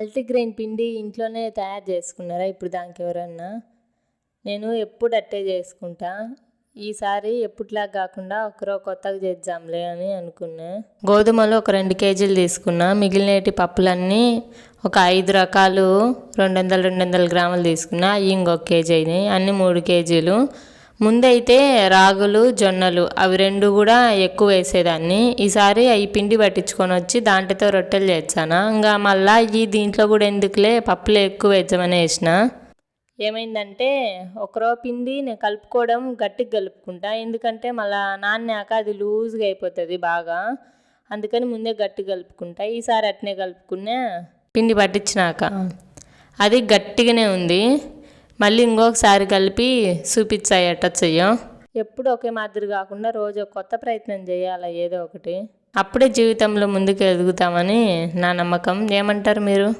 Multigrain పిండి ఇంట్లోనే తయారు చేసుకున్నారా ఇప్పుడు దానికి ఎవరన్నా? నేను ఎప్పుడు అట్టే చేసుకుంటా. ఈసారి ఎప్పుడులా కాకుండా ఒకరో కొత్తగా చేద్దాంలే అని అనుకున్నా. గోధుమలు ఒక 2 కేజీలు తీసుకున్నా. మిగిలినటి పప్పులన్నీ ఒక 5 రకాలు 200 గ్రాములు తీసుకున్నా. అవి ఇంకొక కేజీ అయినాయి. అన్నీ 3 కేజీలు. ముందైతే రాగులు జొన్నలు అవి 2 కూడా ఎక్కువ వేసేదాన్ని. ఈసారి అవి పిండి పట్టించుకొని వచ్చి దాంట్లో రొట్టెలు చేస్తాను. ఇంకా మళ్ళీ ఈ దీంట్లో కూడా ఎందుకులే పప్పులే ఎక్కువ వేద్దామని వేసిన. ఏమైందంటే ఒకరో పిండి నేను కలుపుకోవడం గట్టిగా కలుపుకుంటా. ఎందుకంటే మళ్ళీ నాన్నాక అది లూజ్గా అయిపోతుంది బాగా. అందుకని ముందే గట్టిగా కలుపుకుంటా. ఈసారి అట్నే కలుపుకున్నా. పిండి పట్టించినాక అది గట్టిగానే ఉంది. మళ్ళీ ఇంకొకసారి కలిపి చూపించాయి ఎట్ట చెయ్యం. ఎప్పుడు ఒకే మాదిరి కాకుండా రోజు కొత్త ప్రయత్నం చేయాలి ఏదో ఒకటి. అప్పుడే జీవితంలో ముందుకు ఎదుగుతామని నా నమ్మకం. ఏమంటారు మీరు?